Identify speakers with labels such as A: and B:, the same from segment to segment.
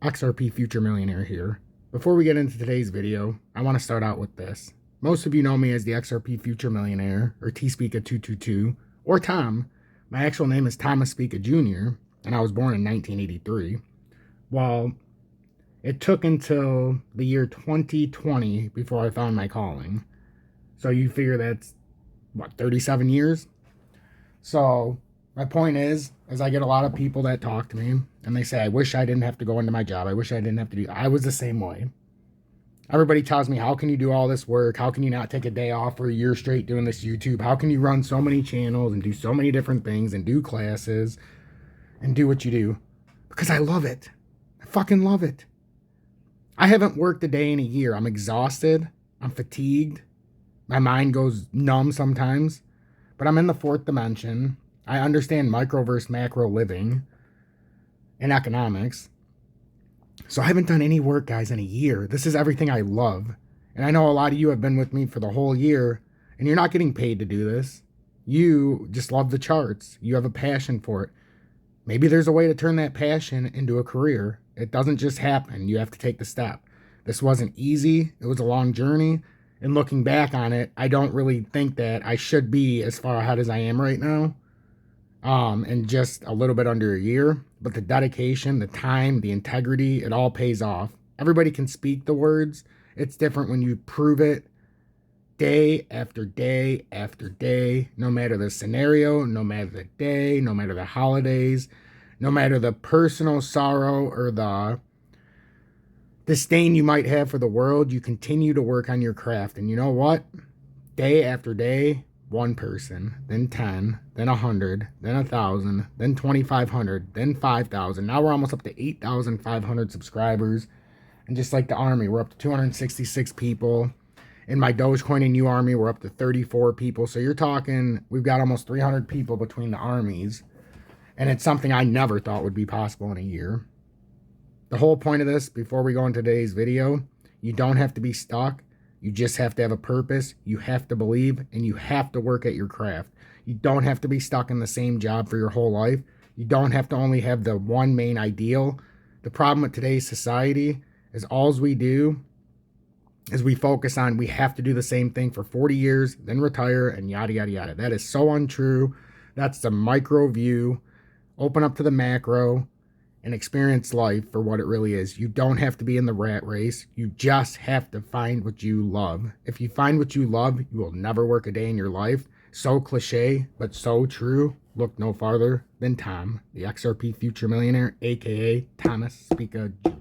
A: XRP Future Millionaire here. Before we get into today's video, I want to start out with this. Most of you know me as the XRP Future Millionaire, or T-Speaka222, or Tom. My actual name is Thomas Speaka Jr., and I was born in 1983. Well, it took until the year 2020 before I found my calling. So you figure that's, what, 37 years? So my point is I get a lot of people that talk to me, and they say, I wish I didn't have to go into my job. I wish I didn't have to do. I was the same way. Everybody tells me, how can you do all this work? How can you not take a day off for a year straight doing this YouTube? How can you run so many channels and do so many different things and do classes and do what you do? Because I love it. I fucking love it. I haven't worked a day in a year. I'm exhausted. I'm fatigued. My mind goes numb sometimes. But I'm in the fourth dimension. I understand micro versus macro living and economics. So I haven't done any work, guys, in a year. This is everything I love. And I know a lot of you have been with me for the whole year, and you're not getting paid to do this. You just love the charts. You have a passion for it. Maybe there's a way to turn that passion into a career. It doesn't just happen. You have to take the step. This wasn't easy. It was a long journey. And looking back on it, I don't really think that I should be as far ahead as I am right now. In just a little bit under a year. But the dedication, the time, the integrity, it all pays off. Everybody can speak the words. It's different when you prove it day after day after day, no matter the scenario, no matter the day, no matter the holidays, no matter the personal sorrow or the disdain you might have for the world, you continue to work on your craft. And you know what? Day after day, one person, then 10, then 100, then 1,000, then 2,500, then 5,000. Now we're almost up to 8,500 subscribers. And just like the army, we're up to 266 people. In my Dogecoin and U Army, we're up to 34 people. So you're talking, we've got almost 300 people between the armies. And it's something I never thought would be possible in a year. The whole point of this, before we go into today's video, you don't have to be stuck. You just have to have a purpose. You have to believe, and you have to work at your craft. You don't have to be stuck in the same job for your whole life. You don't have to only have the one main ideal. The problem with today's society is all we do is we focus on we have to do the same thing for 40 years, then retire, and yada, yada, yada. That is so untrue. That's the micro view. Open up to the macro and experience life for what it really is. You don't have to be in the rat race. You just have to find what you love. If you find what you love, you will never work a day in your life. So cliche, but so true. Look no farther than Tom, the XRP Future Millionaire, aka Thomas Speaka Jr.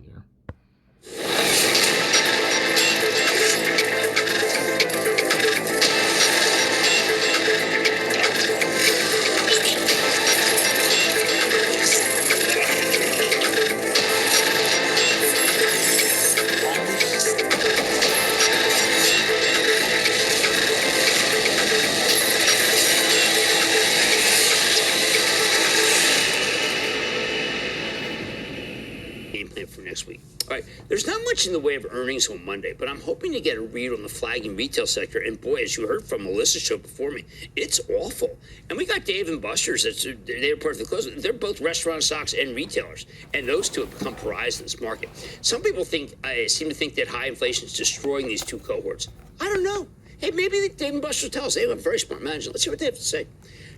B: For next week. All right, there's not much in the way of earnings on Monday, but I'm hoping to get a read on the flagging retail sector. And boy, as you heard from Melissa's show before me, it's awful. And we got Dave and Buster's. They're part of the close. They're both restaurant stocks and retailers, and those two have become pariahs in this market. Some people seem to think that high inflation is destroying these two cohorts. I don't know. Hey, maybe Dave and Buster's tell us. They have a very smart management. Let's see what they have to say.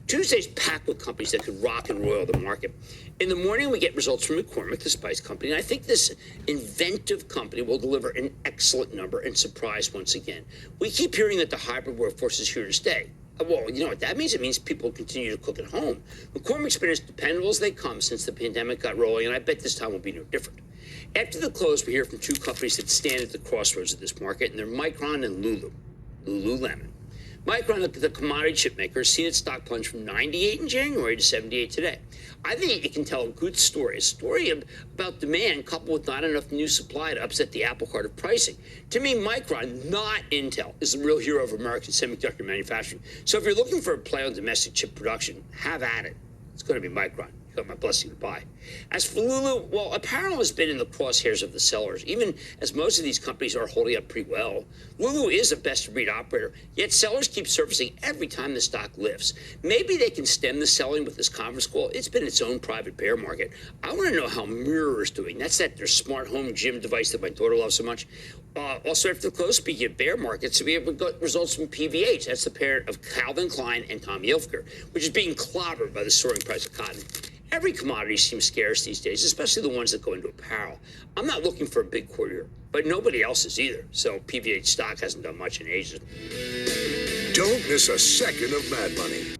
B: Tuesday's packed with companies that could rock and roll the market. In the morning, we get results from McCormick, the spice company, and I think this inventive company will deliver an excellent number and surprise once again. We keep hearing that the hybrid workforce is here to stay. Well, you know what that means? It means people continue to cook at home. McCormick's been as dependable as they come since the pandemic got rolling, and I bet this time will be no different. After the close, we hear from two companies that stand at the crossroads of this market, and they're Micron and Lululemon. Micron, the commodity chip maker, has seen its stock plunge from 98 in January to 78 today. I think it can tell a good story, a story about demand coupled with not enough new supply to upset the apple cart of pricing. To me, Micron, not Intel, is the real hero of American semiconductor manufacturing. So if you're looking for a play on domestic chip production, have at it. It's going to be Micron. got my blessing to buy. As for Lulu, well, apparel has been in the crosshairs of the sellers, even as most of these companies are holding up pretty well. Lulu is a best-of-breed operator, yet sellers keep surfacing every time the stock lifts. Maybe they can stem the selling with this conference call. It's been its own private bear market. I want to know how Mirror is doing. That's their smart home gym device that my daughter loves so much. Also, after the close, speaking of bear markets, we have got results from PVH. That's the parent of Calvin Klein and Tommy Hilfiger, which is being clobbered by the soaring price of cotton. Every commodity seems scarce these days, especially the ones that go into apparel. I'm not looking for a big quarter, but nobody else is either. So PVH stock hasn't done much in ages.
C: Don't miss a second of Mad Money.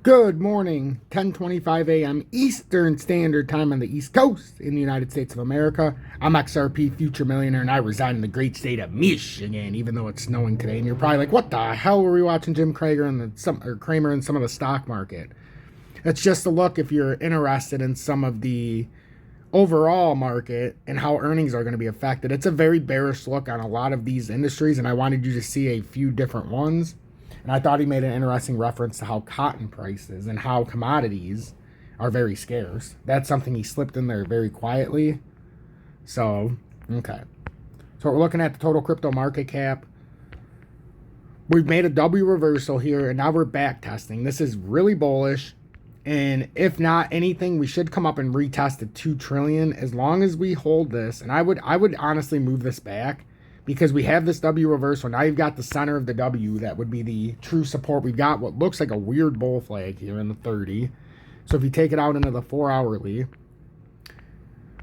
A: Good morning, 10:25 a.m. Eastern Standard Time on the East Coast in the United States of America. I'm XRP Future Millionaire, and I reside in the great state of Michigan, even though it's snowing today. And you're probably like, what the hell were we watching Jim Cramer and Kramer in some of the stock market? It's just a look if you're interested in some of the overall market and how earnings are going to be affected. It's a very bearish look on a lot of these industries, and I wanted you to see a few different ones. And I thought he made an interesting reference to how cotton prices and how commodities are very scarce. That's something he slipped in there very quietly. So, okay. So we're looking at the total crypto market cap. We've made a W reversal here, and now we're back testing. This is really bullish. And if not anything, we should come up and retest the 2 trillion as long as we hold this. And I would honestly move this back, because we have this W reversal. Now you've got the center of the W. That would be the true support. We've got what looks like a weird bull flag here in the 30. So if you take it out into the 4-hourly,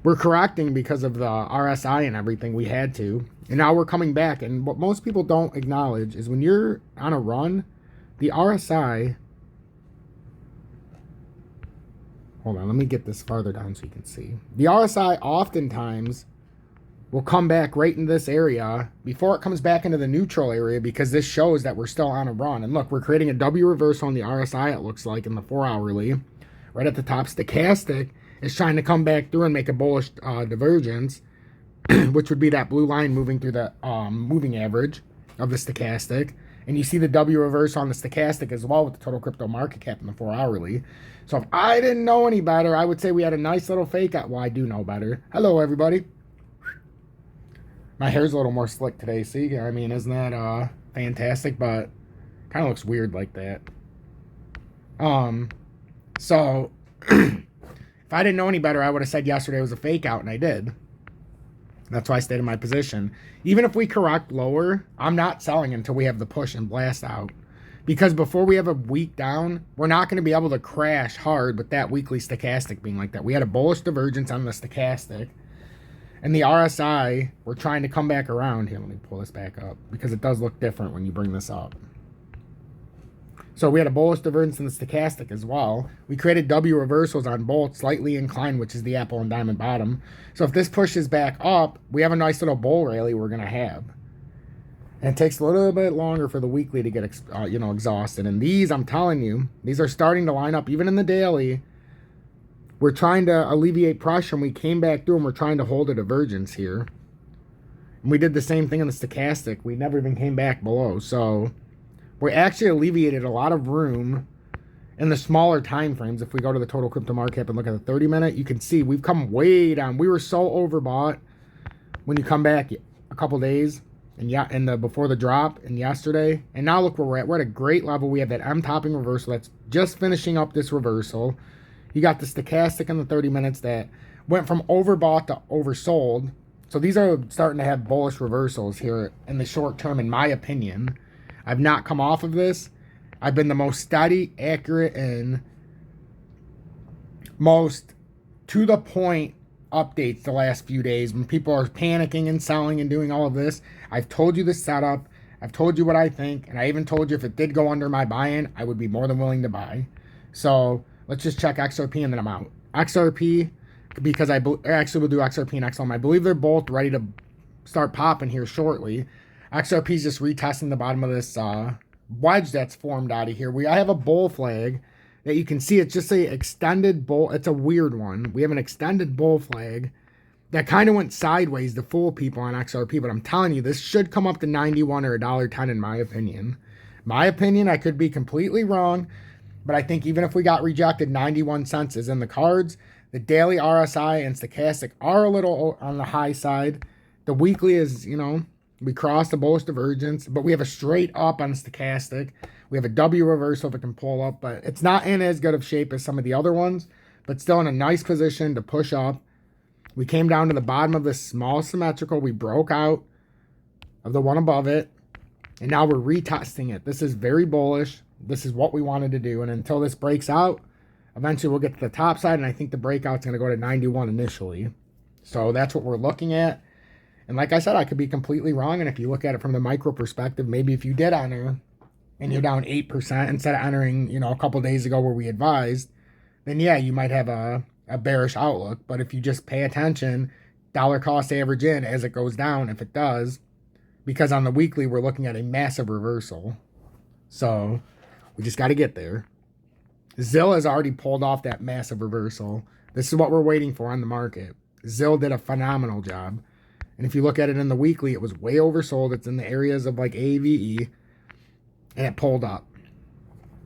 A: we're correcting because of the RSI and everything. We had to. And now we're coming back. And what most people don't acknowledge is when you're on a run, the RSI... Hold on, let me get this farther down so you can see. The RSI oftentimes will come back right in this area before it comes back into the neutral area, because this shows that we're still on a run. And look, we're creating a W reversal on the RSI, it looks like, in the 4-hourly. Right at the top, stochastic is trying to come back through and make a bullish divergence, which would be that blue line moving through the moving average of the stochastic. And you see the W reversal on the stochastic as well with the total crypto market cap in the 4-hourly. So if I didn't know any better, I would say we had a nice little fake out. Well, I do know better. Hello, everybody. My hair's a little more slick today, see? I mean, isn't that fantastic? But kind of looks weird like that. So if I didn't know any better, I would have said yesterday was a fake out, and I did. That's why I stayed in my position. Even if we correct lower, I'm not selling until we have the push and blast out. Because before we have a week down, we're not going to be able to crash hard with that weekly stochastic being like that. We had a bullish divergence on the stochastic. And the RSI, we're trying to come back around. Here, let me pull this back up, because it does look different when you bring this up. So we had a bullish divergence in the stochastic as well. We created W reversals on both, slightly inclined, which is the apple and diamond bottom. So if this pushes back up, we have a nice little bull rally we're going to have. And it takes a little bit longer for the weekly to get exhausted. And these, I'm telling you, these are starting to line up. Even in the daily, we're trying to alleviate pressure, and we came back through, and we're trying to hold a divergence here. And we did the same thing in the stochastic. We never even came back below. So we actually alleviated a lot of room in the smaller time frames. If we go to the total crypto market cap and look at the 30-minute, you can see we've come way down. We were so overbought when you come back a couple days and before the drop and yesterday. And now look where we're at. We're at a great level. We have that M topping reversal that's just finishing up this reversal. You got the stochastic in the 30 minutes that went from overbought to oversold. So these are starting to have bullish reversals here in the short term, in my opinion. I've not come off of this. I've been the most steady, accurate, and most to the point updates the last few days when people are panicking and selling and doing all of this. I've told you the setup. I've told you what I think. And I even told you if it did go under my buy-in, I would be more than willing to buy. So let's just check XRP and then I'm out. XRP, because I actually will do XRP and XLM. I believe they're both ready to start popping here shortly. XRP is just retesting the bottom of this wedge that's formed out of here. I have a bull flag that you can see. It's just a extended bull. It's a weird one. We have an extended bull flag that kind of went sideways to fool people on XRP. But I'm telling you, this should come up to 91 or $1.10 in my opinion. My opinion, I could be completely wrong. But I think even if we got rejected, 91 cents is in the cards. The daily RSI and stochastic are a little on the high side. The weekly is, we crossed the bullish divergence, but we have a straight up on stochastic. We have a W reversal that can pull up, but it's not in as good of shape as some of the other ones, but still in a nice position to push up. We came down to the bottom of this small symmetrical. We broke out of the one above it, and now we're retesting it. This is very bullish. This is what we wanted to do, and until this breaks out, eventually we'll get to the top side, and I think the breakout's going to go to 91 initially. So that's what we're looking at. And like I said, I could be completely wrong, and if you look at it from the micro perspective, maybe if you did enter and you're down 8% instead of entering, a couple days ago where we advised, then yeah, you might have a bearish outlook. But if you just pay attention, dollar cost average in as it goes down, if it does, because on the weekly we're looking at a massive reversal. So we just got to get there. ZIL has already pulled off that massive reversal. This is what we're waiting for on the market. ZIL did a phenomenal job. And if you look at it in the weekly, it was way oversold. It's in the areas of like AVE, and it pulled up.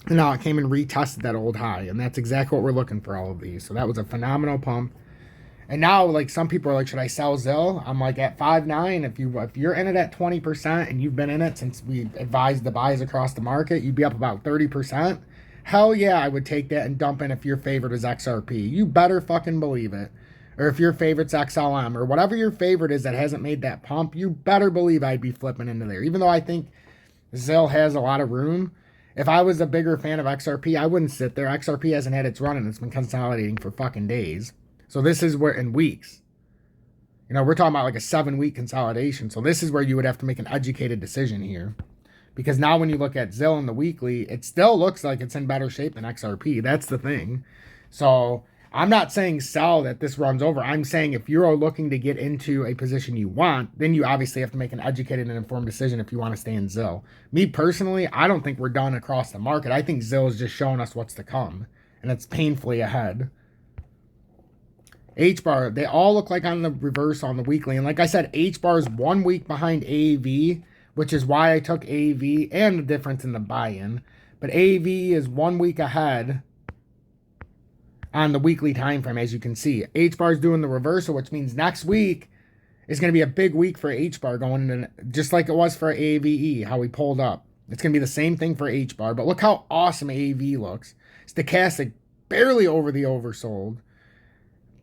A: And now it came and retested that old high, and that's exactly what we're looking for all of these. So that was a phenomenal pump. And now, like, some people are like, should I sell ZIL? I'm like, at 5.9, if you're in it at 20% and you've been in it since we advised the buys across the market, you'd be up about 30%. Hell yeah, I would take that and dump in if your favorite is XRP. You better fucking believe it. Or if your favorite's XLM or whatever your favorite is that hasn't made that pump, you better believe I'd be flipping into there. Even though I think ZIL has a lot of room, if I was a bigger fan of XRP, I wouldn't sit there. XRP hasn't had its run and it's been consolidating for fucking days. So this is where, in weeks, we're talking about like a 7-week consolidation. So this is where you would have to make an educated decision here. Because now when you look at ZIL in the weekly, it still looks like it's in better shape than XRP. That's the thing. So I'm not saying sell that this runs over. I'm saying if you're looking to get into a position you want, then you obviously have to make an educated and informed decision if you want to stay in ZIL. Me personally, I don't think we're done across the market. I think ZIL is just showing us what's to come. And it's painfully ahead. HBAR, they all look like on the reverse on the weekly. And like I said, HBAR is 1 week behind AAV, which is why I took AAV and the difference in the buy-in. But AAV is 1 week ahead on the weekly time frame, as you can see. HBAR is doing the reversal, which means next week is going to be a big week for HBAR going in, just like it was for AAVE, how we pulled up. It's going to be the same thing for HBAR, but look how awesome AAV looks. Stochastic, barely over the oversold.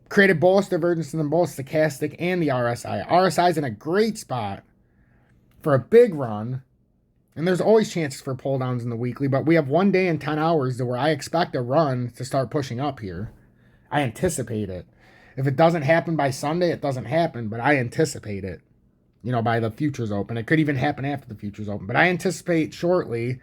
A: Created bullish divergence in them both, stochastic and the RSI. RSI is in a great spot for a big run. And there's always chances for pull downs in the weekly, but we have 1 day and 10 hours to where I expect a run to start pushing up here. I anticipate it. If it doesn't happen by Sunday, it doesn't happen, but I anticipate it, by the futures open. It could even happen after the futures open, but I anticipate shortly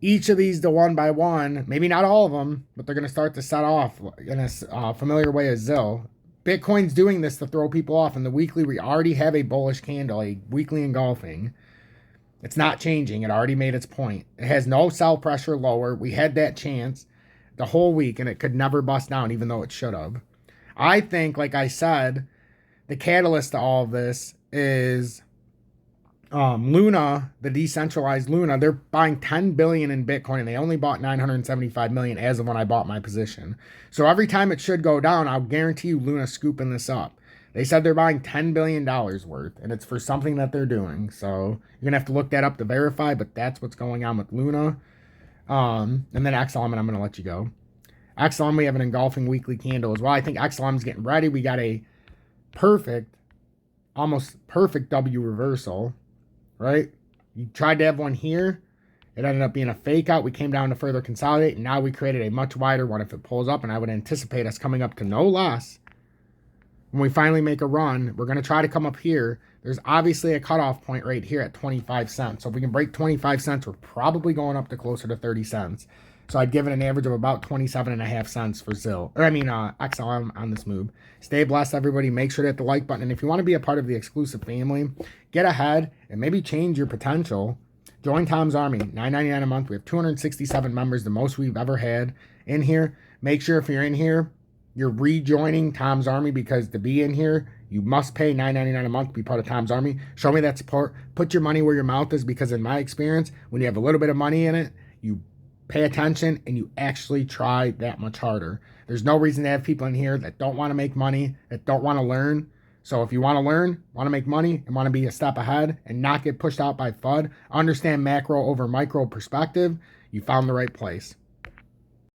A: each of these to one by one, maybe not all of them, but they're going to start to set off in a familiar way as ZIL. Bitcoin's doing this to throw people off. In the weekly, we already have a bullish candle, a weekly engulfing. It's not changing. It already made its point. It has no sell pressure lower. We had that chance the whole week, and it could never bust down, even though it should have. I think, like I said, the catalyst to all of this is Luna, the decentralized Luna. They're buying 10 billion in Bitcoin, and they only bought 975 million as of when I bought my position. So every time it should go down, I'll guarantee you Luna's scooping this up. They said they're buying $10 billion worth, and it's for something that they're doing. So you're going to have to look that up to verify, but that's what's going on with Luna. And then XLM, and I'm going to let you go. XLM, we have an engulfing weekly candle as well. I think XLM is getting ready. We got a perfect, almost perfect W reversal, right? You tried to have one here. It ended up being a fake out. We came down to further consolidate, and now we created a much wider one if it pulls up, and I would anticipate us coming up to no less. When we finally make a run, we're going to try to come up here. There's obviously a cutoff point right here at 25 cents. So if we can break 25 cents, we're probably going up to closer to 30 cents. So I'd give it an average of about 27.5 cents for XLM on this move. Stay blessed, everybody. Make sure to hit the like button. And if you want to be a part of the exclusive family, get ahead and maybe change your potential. Join Tom's Army, $9.99 a month. We have 267 members, the most we've ever had in here. Make sure if you're in here, you're rejoining Tom's Army, because to be in here, you must pay $9.99 a month to be part of Tom's Army. Show me that support. Put your money where your mouth is, because in my experience, when you have a little bit of money in it, you pay attention and you actually try that much harder. There's no reason to have people in here that don't want to make money, that don't want to learn. So if you want to learn, want to make money, and want to be a step ahead and not get pushed out by FUD, understand macro over micro perspective, you found the right place.